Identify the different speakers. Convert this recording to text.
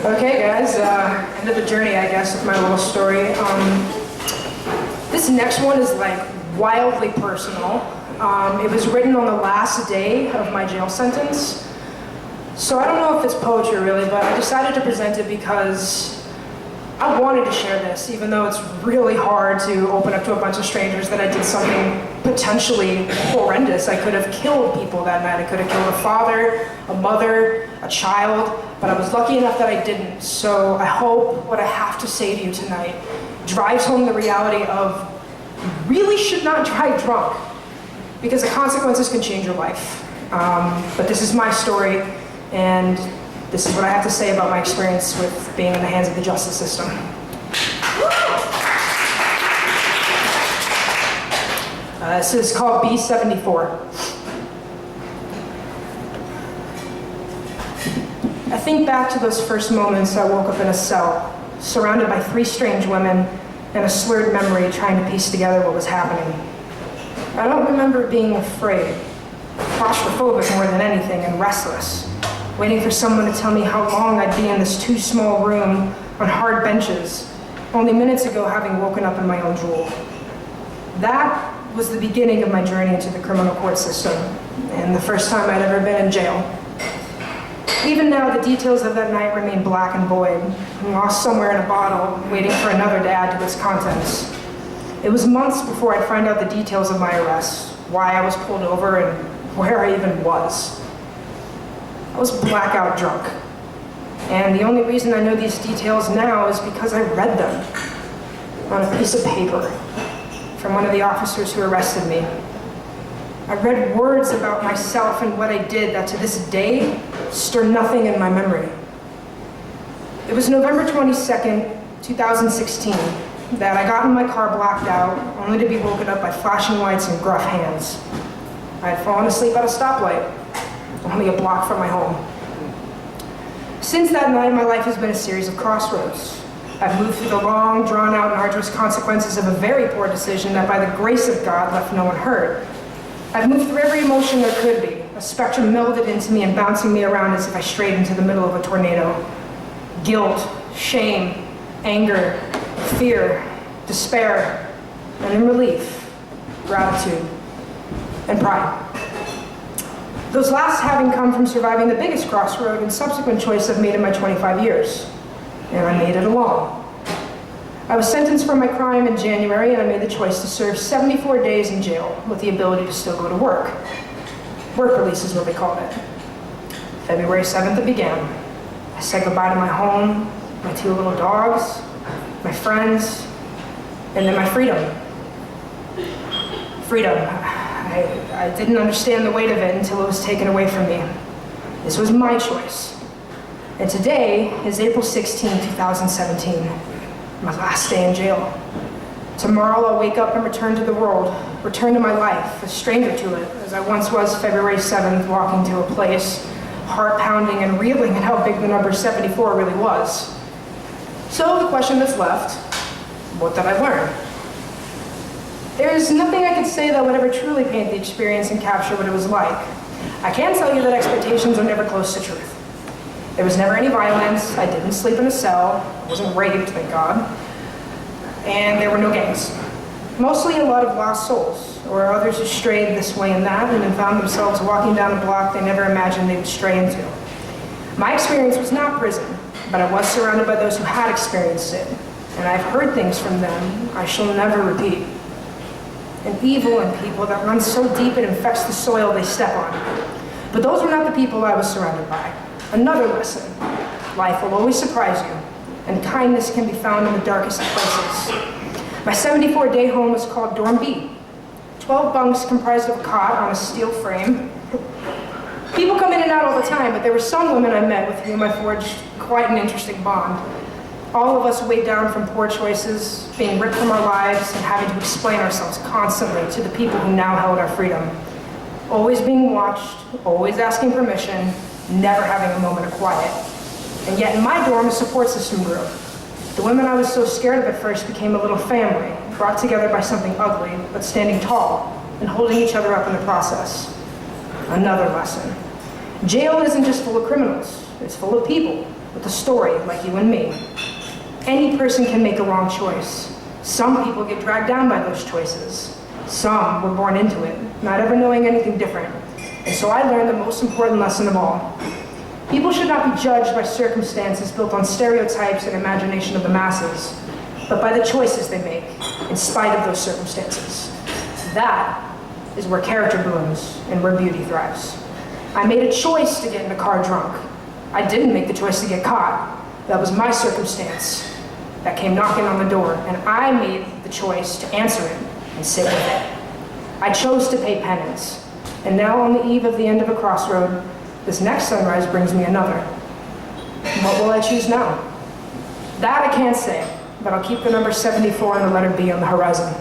Speaker 1: Okay, guys, end of the journey, I guess, with my little story. This next one is like wildly personal. It was written on the last day of my jail sentence. So I don't know if it's poetry really, but I decided to present it because I wanted to share this, even though it's really hard to open up to a bunch of strangers that I did something potentially horrendous. I could have killed people that night. I could have killed a father, a mother, a child, but I was lucky enough that I didn't. So I hope what I have to say to you tonight drives home the reality of you really should not drive drunk, because the consequences can change your life. But this is my story, and this is what I have to say about my experience with being in the hands of the justice system. This is called B74. I think back to those first moments I woke up in a cell, surrounded by 3 strange women and a slurred memory trying to piece together what was happening. I don't remember being afraid, claustrophobic more than anything, and restless, waiting for someone to tell me how long I'd be in this too small room on hard benches, only minutes ago having woken up in my own drool. That was the beginning of my journey into the criminal court system, and the first time I'd ever been in jail. Even now, the details of that night remain black and void, lost somewhere in a bottle, waiting for another to add to its contents. It was months before I'd find out the details of my arrest, why I was pulled over, and where I even was. I was blackout drunk. And the only reason I know these details now is because I read them on a piece of paper from one of the officers who arrested me. I read words about myself and what I did that to this day stir nothing in my memory. It was November 22nd, 2016, that I got in my car blacked out, only to be woken up by flashing lights and gruff hands. I had fallen asleep at a stoplight, only a block from my home. Since that night, my life has been a series of crossroads. I've moved through the long, drawn-out, and arduous consequences of a very poor decision that, by the grace of God, left no one hurt. I've moved through every emotion there could be, a spectrum melded into me and bouncing me around as if I strayed into the middle of a tornado. Guilt, shame, anger, fear, despair, and in relief, gratitude and pride. Those last having come from surviving the biggest crossroad and subsequent choice I've made in my 25 years. And I made it alone. I was sentenced for my crime in January, and I made the choice to serve 74 days in jail with the ability to still go to work. Work release is what they called it. February 7th it began. I said goodbye to my home, my 2 little dogs, my friends, and then my freedom. Freedom. I didn't understand the weight of it until it was taken away from me. This was my choice. And today is April 16, 2017, my last day in jail. Tomorrow I'll wake up and return to the world, return to my life, a stranger to it, as I once was February 7th, walking to a place, heart pounding and reeling at how big the number 74 really was. So the question that's left, what did I learn? There's nothing I could say that would ever truly paint the experience and capture what it was like. I can tell you that expectations are never close to truth. There was never any violence, I didn't sleep in a cell, I wasn't raped, thank God, and there were no gangs. Mostly a lot of lost souls, or others who strayed this way and that, and then found themselves walking down a block they never imagined they would stray into. My experience was not prison, but I was surrounded by those who had experienced it, and I've heard things from them I shall never repeat. An evil in people that runs so deep it infects the soil they step on. But those were not the people I was surrounded by. Another lesson, life will always surprise you, and kindness can be found in the darkest of places. My 74-day home was called Dorm B. 12 bunks comprised of a cot on a steel frame. People come in and out all the time, but there were some women I met with whom I forged quite an interesting bond. All of us weighed down from poor choices, being ripped from our lives, and having to explain ourselves constantly to the people who now held our freedom. Always being watched, always asking permission, never having a moment of quiet. And yet in my dorm, a support system grew. The women I was so scared of at first became a little family, brought together by something ugly, but standing tall and holding each other up in the process. Another lesson. Jail isn't just full of criminals, it's full of people with a story like you and me. Any person can make a wrong choice. Some people get dragged down by those choices. Some were born into it, not ever knowing anything different. And so I learned the most important lesson of all. People should not be judged by circumstances built on stereotypes and imagination of the masses, but by the choices they make, in spite of those circumstances. That is where character blooms and where beauty thrives. I made a choice to get in the car drunk. I didn't make the choice to get caught. That was my circumstance that came knocking on the door, and I made the choice to answer it and sit with it. I chose to pay penance, and now on the eve of the end of a crossroad, this next sunrise brings me another. What will I choose now? That I can't say, but I'll keep the number 74 and the letter B on the horizon.